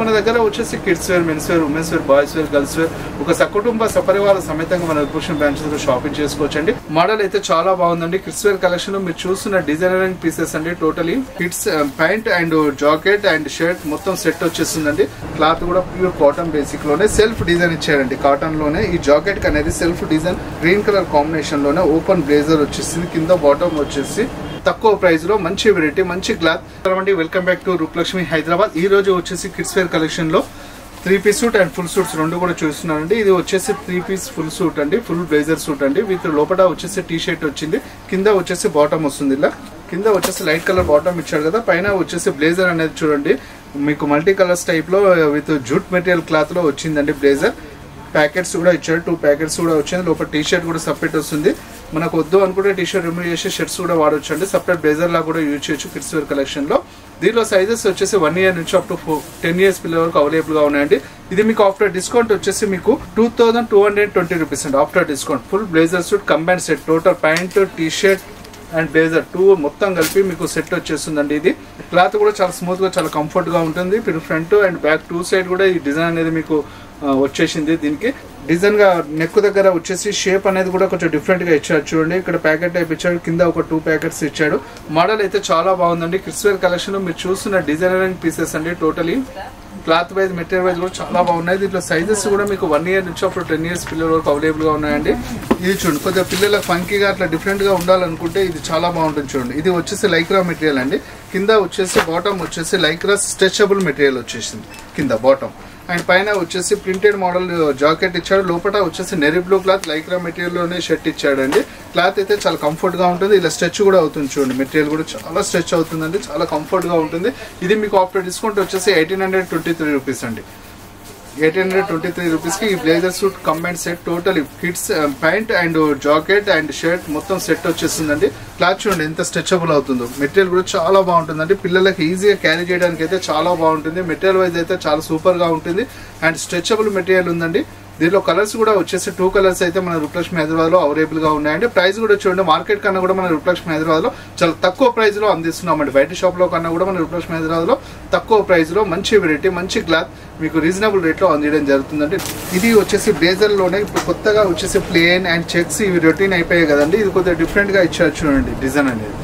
మన దగ్గర వచ్చేసి kids wear, men's wear, women's wear, boys wear, girls wear ఒక సకుటుంబ సపరివార సమేతంగా మన రుక్మిణి బ్రాంచెస్ లో షాపింగ్ చేసుకోవచ్చండి. మోడల్ అయితే చాలా బాగుందండి. కిడ్స్ వేర్ కలెక్షన్ మీరు చూస్తున్న డిజైనరింగ్ పీసెస్ అండి. Totally kids pant and jacket and shirt మొత్తం సెట్ వచ్చేస్తుందండి. క్లాత్ కూడా ప్యూర్ కాటన్ బేసిక్ లోనే సెల్ఫ్ డిజైన్ ఇచ్చారండి. కాటన్ లోనే ఈ జాకెట్ అనేది self design green colour combination లోనే ఓపెన్ బ్లేజర్ వచ్చేసింది. కింద బాటమ్ వచ్చేసి తక్కువ ప్రైస్ లో మంచి వెరైటీ, మంచి cloth. Welcome back to Rupalakshmi Hyderabad. ఈ రోజు వచ్చేసి కిడ్స్ వేర్ కలెక్షన్ లో 3 piece suit and full suits రెండు కూడా చూస్తున్నానండి. ఇది వచ్చేసి 3 పీస్ ఫుల్ సూట్ అండి, ఫుల్ బ్లేజర్ సూట్ అండి. విత్ లోపల వచ్చేసి టీ షర్ట్ వచ్చింది, కింద వచ్చేసి బాటమ్ వస్తుంది. ఇలా కింద వచ్చేసి లైట్ కలర్ బాటమ్ ఇచ్చాడు కదా, పైన వచ్చేసి బ్లేజర్ అనేది చూడండి మీకు మల్టీ కలర్స్ టైప్ లో విత్ జూట్ మెటీరియల్ క్లాత్ లో వచ్చిందండి బ్లేజర్. ప్యాకెట్స్ కూడా ఇచ్చాడు, 2 ప్యాకెట్స్ కూడా వచ్చింది. లోపల టీ షర్ట్ కూడా సపరేట్ వస్తుంది. మనకు వద్దు అనుకుంటే టీ షర్ట్ రిమూవ్ చేసి షర్ట్స్ కూడా వాడొచ్చు అండి. సపరేట్ బ్లేజర్ లా కూడా యూజ్ చేయొచ్చు కిడ్స్ వేర్ కలెక్షన్ లో. దీనిలో సైజెస్ వచ్చేసి 1 ఇయర్ నుంచి అప్ టు 10 ఇయర్స్ పిల్లల వరకు అవైలబుల్ గా ఉన్నాయండి. ఇది మీకు ఆఫ్టర్ డిస్కౌంట్ వచ్చేసి మీకు 2220 రూపీస్ అండి after discount. Full blazer suit combine set, total pant, T shirt and blazer 2 మొత్తం కలిపి మీకు సెట్ వచ్చేస్తుందండి. ఇది క్లాత్ కూడా చాలా స్మూత్ గా చాలా కంఫర్ట్ గా ఉంటుంది. ఫ్రంట్ అండ్ బ్యాక్ 2 సైడ్ కూడా ఈ డిజైన్ అనేది మీకు వచ్చేసింది. దీనికి డిజైన్ గా నెక్ దగ్గర వచ్చేసి షేప్ అనేది కూడా కొంచెం డిఫరెంట్ గా ఇచ్చాడు చూడండి. ఇక్కడ ప్యాకెట్ టైప్ ఇచ్చాడు, కింద ఒక 2 ప్యాకెట్స్ ఇచ్చాడు. మోడల్ అయితే చాలా బాగుందండి. కిడ్స్ వేర్ కలెక్షన్ మీరు చూస్తున్న డిజైనరింగ్ పీసెస్ అండి. Totally cloth wise, material wise కూడా చాలా బాగున్నాయి. దీంట్లో సైజెస్ కూడా మీకు 1 ఇయర్ నుంచి అప్పుడు 10 ఇయర్స్ పిల్లల వరకు అవైలబుల్ గా ఉన్నాయండి. ఇది చూడండి, కొద్దిగా పిల్లలకు ఫంకీగా అట్లా డిఫరెంట్ గా ఉండాలనుకుంటే ఇది చాలా బాగుంటుంది చూడండి. ఇది వచ్చేసి లైక్రా మెటీరియల్ అండి. కింద వచ్చేసి బాటమ్ వచ్చేసి లైక్రా స్ట్రెచబుల్ మెటీరియల్ వచ్చేసింది కింద బాటమ్. అండ్ పైన వచ్చేసి ప్రింటెడ్ మోడల్ జాకెట్ ఇచ్చాడు. లోపల వచ్చేసి Neri blue cloth Lycra material లోనే షర్ట్ ఇచ్చాడండి. క్లాత్ అయితే చాలా కంఫర్ట్ గా ఉంటుంది. ఇలా స్ట్రెచ్ కూడా అవుతుంది చూడండి. మెటీరియల్ కూడా చాలా స్ట్రెచ్ అవుతుందండి, చాలా కంఫర్ట్ గా ఉంటుంది. ఇది మీకు ఆఫ్టర్ డిస్కౌంట్ వచ్చేసి 1823 రూపీస్ అండి. 1823 రూపీస్ కి ఈ blazer suit combine set total kids pant and jacket and shirt మొత్తం సెట్ వచ్చేస్తుందండి. క్లాత్ చూడండి ఎంత స్ట్రెచబుల్ అవుతుందో. మెటీరియల్ కూడా చాలా బాగుంటుందండి. పిల్లలకి ఈజీగా క్యారీ చేయడానికి అయితే చాలా బాగుంటుంది. మెటీరియల్ వైజ్ అయితే చాలా సూపర్ గా ఉంటుంది అండ్ స్ట్రెచబుల్ మెటీరియల్ ఉందండి. దీనిలో కలర్స్ కూడా వచ్చేసి 2 కలర్స్ అయితే మన రూపలక్ష్మి హైదరాబాద్ లో అవైలబుల్ గా ఉన్నాయండి. ప్రైస్ కూడా చూడండి, మార్కెట్ కన్నా కూడా మన రూపలక్ష్మి హైదరాబాద్ లో చాలా తక్కువ ప్రైస్ లో అందిస్తున్నామండి. బయట షాప్ లో కన్నా కూడా మన రూపలక్ష్మి హైదరాబాద్ లో తక్కువ ప్రైస్ లో మంచి వెరైటీ, మంచి క్లాత్ మీకు రీజనబుల్ రేట్ లో అందించడం జరుగుతుందండి. ఇది వచ్చేసి బ్లేజర్ లోనే ఇప్పుడు కొత్తగా వచ్చేసి ప్లేన్ అండ్ చెక్స్ ఇవి రొటీన్ అయిపోయాయి కదండి. ఇది కొద్దిగా డిఫరెంట్ గా ఇచ్చారు చూడండి డిజైన్ అనేది.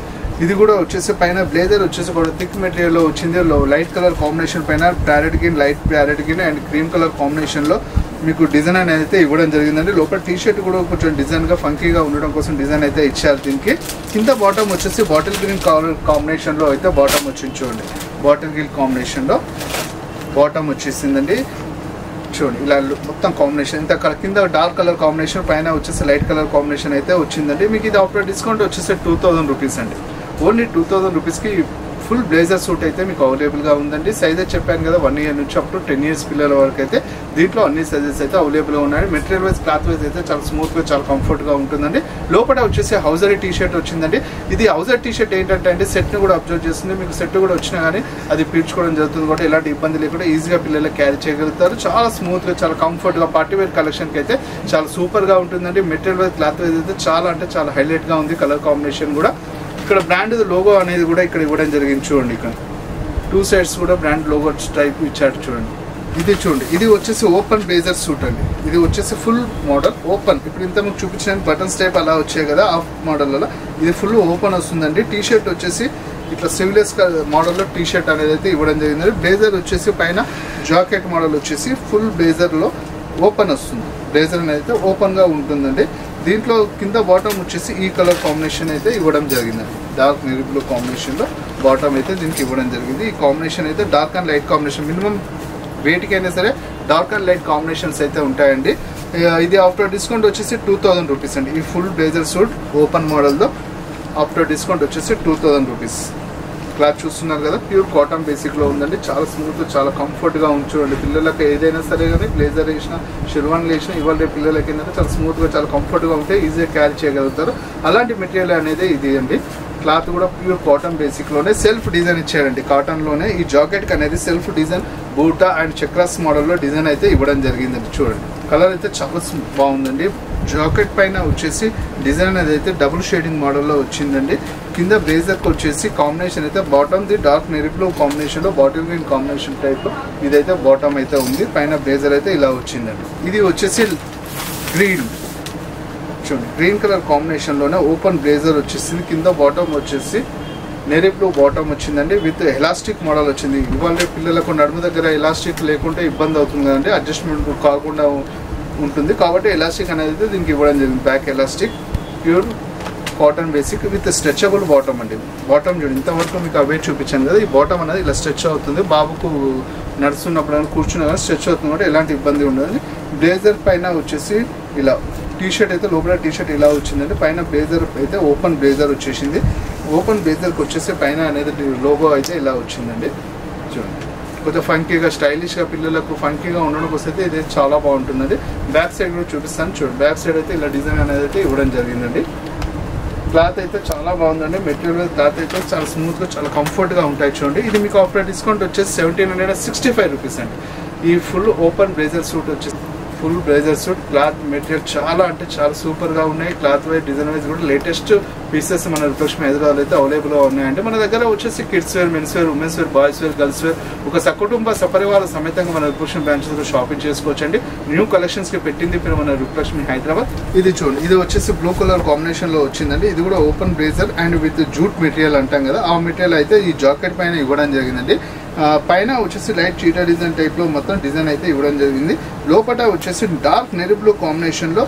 ఇది కూడా వచ్చేసి పైన బ్లేజర్ వచ్చేసి కూడా థిక్ మెటీరియల్ లో వచ్చింది. లైట్ కలర్ కాంబినేషన్ పైన parrot green, light parrot green and cream colour combination లో మీకు డిజైన్ అనేది అయితే ఇవ్వడం జరిగిందండి. లోపల టీ షర్ట్ కూడా కొంచెం డిజైన్ గా ఫంకీగా ఉండడం కోసం డిజైన్ అయితే ఇచ్చారు దీనికి. కింద బాటమ్ వచ్చేసి బాటిల్ గ్రీన్ కలర్ కాంబినేషన్ లో అయితే బాటమ్ వచ్చింది చూడండి. బాటిల్ గ్రీన్ కాంబినేషన్ లో బాటమ్ వచ్చేసిందండి చూడండి. ఇలా మొత్తం కాంబినేషన్ ఇంత కింద డార్క్ కలర్ కాంబినేషన్, పైన వచ్చేసి లైట్ కలర్ కాంబినేషన్ అయితే వచ్చిందండి. మీకు ఇది ఆఫ్టర్ డిస్కౌంట్ వచ్చేసి 2000 రూపీస్ అండి. ఓన్లీ 2000 రూపీస్ కి ఫుల్ బ్లేజర్ సూట్ అయితే మీకు అవైలబుల్ గా ఉందండి. సైజెస్ చెప్పాను కదా, 1 ఇయర్ నుంచి అప్ టు 10 ఇయర్స్ పిల్లల వరకు అయితే దీంట్లో అన్ని సైజెస్ అయితే అవైలబుల్ గా ఉన్నాయి. మెటీరియల్ వైజ్, క్లాత్ వైజ్ అయితే చాలా స్మూత్ గా చాలా కంఫర్ట్ గా ఉంటుందండి. లోపల వచ్చేసి హౌజరీ టీ షర్ట్ వచ్చిందండి. ఇది హౌజర్ టీ షర్ట్ ఏంటంటే అండి సెట్ ని కూడా అబ్జర్వ్ చేస్తుంది. మీకు సెట్ కూడా వచ్చినా కానీ అది పీల్చుకోవడం జరుగుతుంది కూడా ఎలాంటి ఇబ్బంది లేకుండా ఈజీగా పిల్లలు క్యారీ చేయగలుగుతారు. చాలా స్మూత్ గా చాలా కంఫర్ట్ గా పార్టీ వేర్ కలెక్షన్ కి అయితే చాలా సూపర్ గా ఉంటుందండి. మెటీరియల్ వైజ్, క్లాత్ వైజ్ అయితే చాలా అంటే చాలా హైలైట్ గా ఉంది. కలర్ కాంబినేషన్ కూడా ఇక్కడ బ్రాండ్ లోగో అనేది కూడా ఇక్కడ ఇవ్వడం జరిగింది చూడండి. ఇక్కడ 2 సైడ్స్ కూడా బ్రాండ్ లోగో టైప్ ఇచ్చాడు చూడండి. ఇది చూడండి, ఇది వచ్చేసి ఓపెన్ బ్లేజర్ సూట్ అండి. ఇది వచ్చేసి ఫుల్ మోడల్ ఓపెన్. ఇప్పుడు ఇంత మీకు చూపించిన బటన్స్ టైప్ అలా వచ్చాయి కదా ఆ మోడల్ అలా, ఇది ఫుల్ ఓపెన్ వస్తుందండి. టీ షర్ట్ వచ్చేసి ఇట్లా సివిలియస్ మోడల్లో టీ షర్ట్ అనేది అయితే ఇవ్వడం జరిగింది. బ్లేజర్ వచ్చేసి పైన జాకెట్ మోడల్ వచ్చేసి ఫుల్ బ్లేజర్ లో ఓపెన్ వస్తుంది. బ్లేజర్ అనేది అయితే ఓపెన్ గా ఉంటుందండి. దీంట్లో కింద బాటమ్ వచ్చేసి ఈ కలర్ కాంబినేషన్ అయితే ఇవ్వడం జరిగిందండి. డార్క్ నెవీ బ్లూ కాంబినేషన్ లో బాటమ్ అయితే దీనికి ఇవ్వడం జరిగింది. ఈ కాంబినేషన్ అయితే dark and light combination, minimum వేటికైనా సరే డార్క్ అండ్ లైట్ కాంబినేషన్స్ అయితే ఉంటాయండి. ఇది ఆఫ్టర్ డిస్కౌంట్ వచ్చేసి 2000 రూపీస్ అండి. ఈ full blazer suit open model తో ఆఫ్టర్ డిస్కౌంట్ వచ్చేసి 2000 రూపీస్. క్లాత్ చూస్తున్నారు కదా, ప్యూర్ కాటన్ బేసిక్ లో ఉందండి. చాలా స్మూత్, చాలా కంఫర్ట్ గా ఉంచండి. పిల్లలకి ఏదైనా సరే కానీ బ్లేజర్ వేసినా, షెర్వాన్ వేసినా ఇవాళ రేపు పిల్లలకి ఏంటంటే చాలా స్మూత్ గా చాలా కంఫర్ట్ గా ఉంటే ఈజీగా క్యారీ చేయగలుగుతారు. అలాంటి మెటీరియల్ అనేది ఇది అండి. క్లాత్ కూడా ప్యూర్ కాటన్ బేసిక్ లోనే సెల్ఫ్ డిజైన్ ఇచ్చారండి. కాటన్ లోనే ఈ జాకెట్ అనేది సెల్ఫ్ డిజైన్ బూటా అండ్ చక్రాస్ మోడల్ లో డిజైన్ అయితే ఇవ్వడం జరిగిందండి. చూడండి కలర్ అయితే చాలా బాగుందండి. జాకెట్ పైన వచ్చేసి డిజైన్ అయితే డబుల్ షేడింగ్ మోడల్లో వచ్చిందండి. కింద బ్లేజర్కి వచ్చేసి కాంబినేషన్ అయితే bottom the dark navy blue కాంబినేషన్లో బాటిల్ గ్రీన్ కాంబినేషన్ టైప్లో ఇదైతే బాటమ్ అయితే ఉంది. పైన బ్లేజర్ అయితే ఇలా వచ్చిందండి. ఇది వచ్చేసి గ్రీన్ చూడండి, గ్రీన్ కలర్ కాంబినేషన్లోనే ఓపెన్ బ్లేజర్ వచ్చేసింది. కింద బాటమ్ వచ్చేసి నేవీ బ్లూ బాటమ్ వచ్చిందండి. విత్ ఎలాస్టిక్ మోడల్ వచ్చింది. ఇవాళ పిల్లలకు నడుము దగ్గర ఎలాస్టిక్ లేకుంటే ఇబ్బంది అవుతుంది కదండి, అడ్జస్ట్మెంట్ కాకుండా ఉంటుంది కాబట్టి ఎలాస్టిక్ అనేది దీనికి ఇవ్వడం జరిగింది. Back elastic pure cotton basic with stretchable bottom అండి. బాటమ్ చూడండి, ఇంతవరకు మీకు అవే చూపించాను కదా, ఈ బాటమ్ అనేది ఇలా స్ట్రెచ్ అవుతుంది. బాబుకు నడుస్తున్నప్పుడు అని కూర్చున్నా కానీ స్ట్రెచ్ అవుతుంది కాబట్టి ఎలాంటి ఇబ్బంది ఉండదు. బ్లేజర్ పైన వచ్చేసి ఇలా టీషర్ట్ అయితే లోపల టీషర్ట్ ఇలా వచ్చిందండి. పైన బ్లేజర్ అయితే ఓపెన్ బ్లేజర్ వచ్చేసింది. ఓపెన్ బ్లేజర్కి వచ్చేసి పైన అనేది లోగో అయితే ఇలా వచ్చిందండి. చూడండి, కొంచెం ఫంకీగా స్టైలిష్గా పిల్లలకు ఫంకీగా ఉండడం కోసం అయితే ఇది చాలా బాగుంటుందండి. బ్యాక్ సైడ్ కూడా చూపిస్తాను చూడండి. బ్యాక్ సైడ్ అయితే ఇలా డిజైన్ అనేది అయితే ఇవ్వడం జరిగిందండి. క్లాత్ అయితే చాలా బాగుందండి. మెటీరియల్ క్లాత్ అయితే చాలా స్మూత్గా చాలా కంఫర్ట్గా ఉంటాయి చూడండి. ఇది మీకు ఆఫ్టర్ డిస్కౌంట్ వచ్చేసి 1765 రూపీస్ అండి. ఈ ఫుల్ ఓపెన్ బ్లేజర్ సూట్ వచ్చేసి full blazer suit cloth material చాలా అంటే చాలా సూపర్గా ఉన్నాయి. క్లాత్ వైజ్ డిజైన్ వైజ్ కూడా లేటెస్ట్ పీసెస్ మన రిఫ్లెక్షన్ హైదరాబాద్ అయితే అవైలబుల్గా ఉన్నాయండి. మన దగ్గర వచ్చేసి kids wear, men's wear, women's wear, boys wear, girls wear ఒక సకుటుంబ సపరివార సమేతంగా మన రిఫ్లెక్షన్ బ్రాంచెస్లో షాపింగ్ చేసుకోవచ్చండి. న్యూ కలెక్షన్స్కి పెట్టింది ఇప్పుడు మన రిఫ్లెక్షన్ హైదరాబాద్. ఇది చూడండి, ఇది వచ్చేసి బ్లూ కలర్ కాంబినేషన్లో వచ్చిందండి. ఇది కూడా open blazer and with jute material అంటాం కదా, ఆ మెటీరియల్ అయితే ఈ జాకెట్ పైన ఇవ్వడం జరిగిందండి. పైన వచ్చేసి లైట్ చీటర్ డిజైన్ టైప్లో మొత్తం డిజైన్ అయితే ఇవ్వడం జరిగింది. లోపల వచ్చేసి డార్క్ నెవీ బ్లూ కాంబినేషన్లో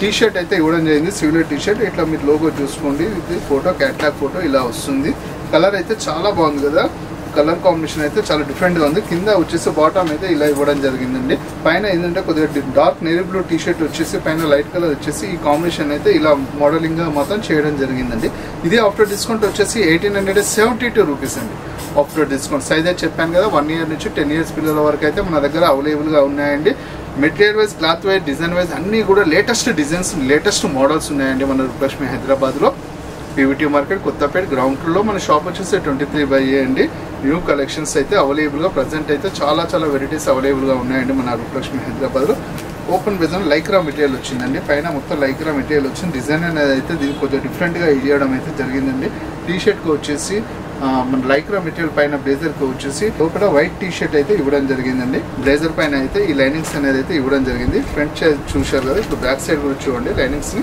టీషర్ట్ అయితే ఇవ్వడం జరిగింది. సివిలర్ టీషర్ట్ ఇట్లా మీరు లోగో చూసుకోండి. ఇది ఫోటో క్యాట్లాగ్ ఫోటో ఇలా వస్తుంది. కలర్ అయితే చాలా బాగుంది కదా, కలర్ కాంబినేషన్ అయితే చాలా డిఫరెంట్గా ఉంది. కింద వచ్చేసి బాటమ్ అయితే ఇలా ఇవ్వడం జరిగిందండి. పైన ఏంటంటే కొద్దిగా డార్క్ నేవీ బ్లూ టీషర్ట్ వచ్చేసి పైన లైట్ కలర్ వచ్చేసి ఈ కాంబినేషన్ అయితే ఇలా మోడలింగ్గా మొత్తం చేయడం జరిగిందండి. ఇది ఆఫ్టర్ డిస్కౌంట్ వచ్చేసి 1872 రూపీస్ అండి. ఆఫ్టర్ డిస్కౌంట్ సైజ్ అయితే చెప్పాను కదా, 1 ఇయర్ నుంచి 10 ఇయర్స్ పిల్లల వరకు అయితే మన దగ్గర అవైలబుల్గా ఉన్నాయండి. Material wise, cloth wise, design wise అన్నీ కూడా లేటెస్ట్ డిజైన్స్, లేటెస్ట్ మోడల్స్ ఉన్నాయండి మన రిఫ్లెక్షన్ హైదరాబాద్లో. పీవీటీ మార్కెట్ కొత్తపేట గ్రౌండ్ ఫ్లోర్లో మన షాప్ వచ్చేసి 23/A అండి. న్యూ కలెక్షన్స్ అయితే అవైలబుల్గా ప్రజెంట్ అయితే చాలా వెరైటీస్ అవైలబుల్గా ఉన్నాయండి మన రిఫ్లెక్షన్ హైదరాబాద్లో. ఓపెన్ బేస్ లైక్రా మెటీరియల్ వచ్చిందండి. పైన మొత్తం లైక్రా మెటీరియల్ వచ్చింది. డిజైన్ అనేది అయితే దీనికి కొంచెం డిఫరెంట్గా ఇవ్వడం అయితే జరిగిందండి. టీషర్ట్కి వచ్చేసి మన లైక్రా మెటీరియల్ పైన బ్లేజర్కి వచ్చేసి లోపల వైట్ టీషర్ట్ అయితే ఇవ్వడం జరిగిందండి. బ్లేజర్ పైన అయితే ఈ లైనింగ్స్ అనేది అయితే ఇవ్వడం జరిగింది. ఫ్రంట్ సైడ్ చూశారు కదా, ఇప్పుడు బ్యాక్ సైడ్ కూడా చూడండి, లైనింగ్స్ని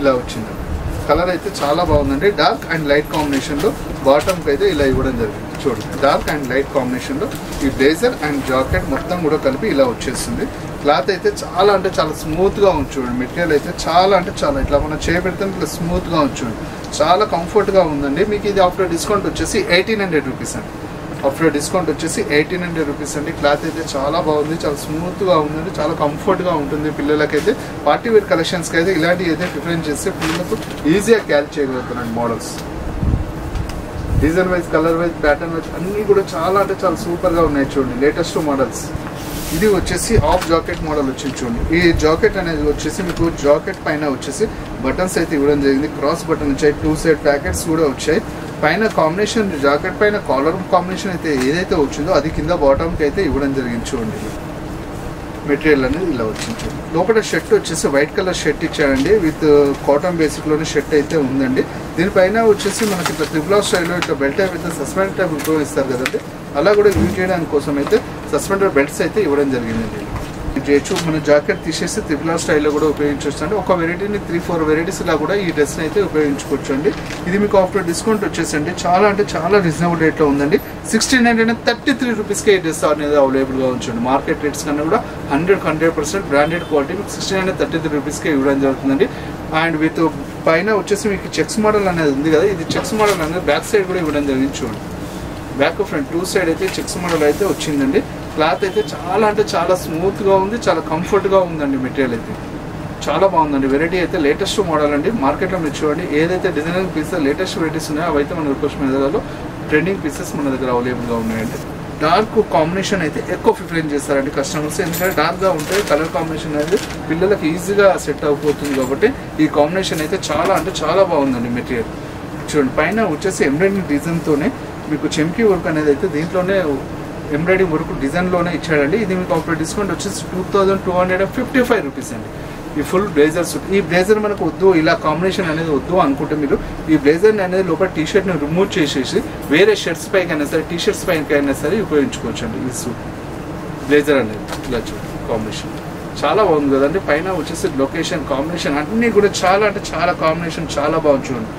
ఇలా వచ్చిందండి. కలర్ అయితే చాలా బాగుందండి. డార్క్ అండ్ లైట్ కాంబినేషన్లో బాటమ్కి అయితే ఇలా ఇవ్వడం జరిగింది. చూడండి, డార్క్ అండ్ లైట్ కాంబినేషన్లో ఈ బ్లేజర్ అండ్ జాకెట్ మొత్తం కూడా కలిపి ఇలా వచ్చేస్తుంది. క్లాత్ అయితే చాలా అంటే చాలా స్మూత్గా ఉంది చూడండి. మెటీరియల్ అయితే చాలా అంటే చాలా ఇట్లా మనం చేయబెడితే ఇట్లా స్మూత్గా ఉంది చూడండి. చాలా కంఫర్ట్గా ఉందండి. మీకు ఇది ఆఫ్టర్ డిస్కౌంట్ వచ్చేసి 1800 రూపీస్ అండి. ఆఫ్టర్ డిస్కౌంట్ వచ్చేసి 1800 రూపీస్ అండి. క్లాత్ అయితే చాలా బాగుంది, చాలా స్మూత్గా ఉందండి, చాలా కంఫర్ట్గా ఉంటుంది. పిల్లలకైతే పార్టీ వేర్ కలెక్షన్స్కి అయితే ఇలాంటివి అయితే ప్రిఫరెన్స్ చేస్తే పిల్లలకు ఈజీగా క్యారీ చేయగలుగుతున్నాండి. Models design wise, colour wise, pattern wise అన్నీ కూడా చాలా అంటే చాలా సూపర్గా ఉన్నాయి చూడండి. Latest models. ఇది వచ్చేసి ఆఫ్ జాకెట్ మోడల్ వచ్చింది చూడండి. ఈ జాకెట్ అనేది వచ్చేసి మీకు జాకెట్ పైన వచ్చేసి బటన్స్ అయితే ఇవ్వడం జరిగింది. క్రాస్ బటన్ వచ్చాయి, 2 సైడ్ ప్యాకెట్స్ కూడా వచ్చాయి. పైన కాంబినేషన్ జాకెట్ పైన కాలర్ కాంబినేషన్ అయితే ఏదైతే వచ్చిందో అది కింద బాటమ్కి అయితే ఇవ్వడం జరిగింది చూడండి. మెటీరియల్ అనేది ఇలా వచ్చింది చూడండి. లోపల షర్ట్ వచ్చేసి వైట్ కలర్ షర్ట్ ఇచ్చాడండి. విత్ కాటన్ బేసిక్లోనే షర్ట్ అయితే ఉందండి. దీనిపైన వచ్చేసి మనకి ఇట్లా త్రిబుల్ స్టైల్లో ఇట్లా బెల్ట్ టైప్ అయితే సస్పెండ్ టైప్ ఉపయోగిస్తారు కదండి, అలా కూడా యూజ్ చేయడానికి కోసం అయితే సస్పెండర్ బెల్ట్స్ అయితే ఇవ్వడం జరిగిందండి. చేయొచ్చు, మన జాకెట్ తీసేసి త్రిబుల్ స్టైల్లో కూడా ఉపయోగించవచ్చు అండి. ఒక వెరైటీని 3-4 వెరైటీస్ ఇలా కూడా ఈ డ్రెస్ని అయితే ఉపయోగించుకోవచ్చు అండి. ఇది మీకు ఆఫ్టర్ డిస్కౌంట్ వచ్చేసండి చాలా అంటే చాలా రీజనబుల్ రేట్లో ఉందండి. 1633 రూపీస్కే ఈ డ్రెస్ అనేది అవైలబుల్గా ఉంచండి. మార్కెట్ రేట్స్ కన్నా కూడా 100% బ్రాండెడ్ క్వాలిటీ మీకు 1633 రూపీస్కే ఇవ్వడం జరుగుతుందండి. అండ్ విత్ పైన వచ్చేసి మీకు చెక్స్ మోడల్ అనేది ఉంది కదా, ఇది చెక్స్ మోడల్ అనేది బ్యాక్ సైడ్ కూడా ఇవ్వడం జరిగింది చూడండి. బ్యాక్ ఫ్రంట్ 2 సైడ్ అయితే చెక్స్ మోడల్ అయితే వచ్చిందండి. క్లాత్ అయితే చాలా అంటే చాలా స్మూత్గా ఉంది, చాలా కంఫర్ట్గా ఉందండి. మెటీరియల్ అయితే చాలా బాగుందండి. వెరైటీ అయితే లేటెస్ట్ మోడల్ అండి. మార్కెట్లో మీరు చూడండి ఏదైతే డిజైనర్ పీసెస్ లేటెస్ట్ వెరైటీస్ ఉన్నాయో అవైతే మన రిక్వెస్ట్ మీద ట్రెండింగ్ పీసెస్ మన దగ్గర అవైలబుల్గా ఉన్నాయండి. డార్క్ కాంబినేషన్ అయితే ఎక్కువ ప్రిఫరెన్స్ చేస్తారండి కస్టమర్స్. ఎందుకంటే డార్క్గా ఉంటే కలర్ కాంబినేషన్ అనేది పిల్లలకి ఈజీగా సెట్ అయిపోతుంది కాబట్టి ఈ కాంబినేషన్ అయితే చాలా అంటే చాలా బాగుందండి. మెటీరియల్ చూడండి, పైన వచ్చేసి ఎంబ్రాయిడరీ డిజైన్తోనే మీకు చెంకీ వర్క్ అనేది అయితే దీంట్లోనే ఎంబ్రాయిడింగ్ వర్క్ డిజైన్లోనే ఇచ్చాడండి. ఇది మీకు ఆఫర్ డిస్కౌంట్ వచ్చేసి 2255 రూపీస్ అండి. ఈ ఫుల్ బ్లేజర్ సూట్. ఈ బ్లేజర్ మనకు వద్దు, ఇలా కాంబినేషన్ అనేది వద్దు అనుకుంటే మీరు ఈ బ్లేజర్ అనేది లోపల టీ షర్ట్ని రిమూవ్ చేసేసి వేరే షర్ట్స్ పైకైనా సరే, టీ షర్ట్స్ పైకైనా సరే ఉపయోగించుకోవచ్చు అండి. ఈ సూట్ బ్లేజర్ అనేది ఇలా చూడండి కాంబినేషన్ చాలా బాగుంది కదండి. పైన వచ్చేసి లొకేషన్ కాంబినేషన్ అన్నీ కూడా చాలా అంటే చాలా కాంబినేషన్ చాలా బాగుంది చూడండి.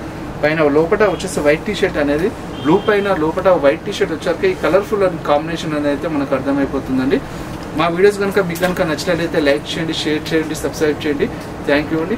పైన లోపల వచ్చేసి వైట్ టీ షర్ట్ అనేది బ్లూ పైన లోపల వైట్ టీ షర్ట్ వచ్చాక ఈ కలర్ఫుల్ కాంబినేషన్ అనేది అయితే మనకు అర్థమైపోతుందండి. మా వీడియోస్ కనుక మీకు కనుక నచ్చినట్లయితే లైక్ చేయండి, షేర్ చేయండి, సబ్స్క్రైబ్ చేయండి. థ్యాంక్ యూ అండి.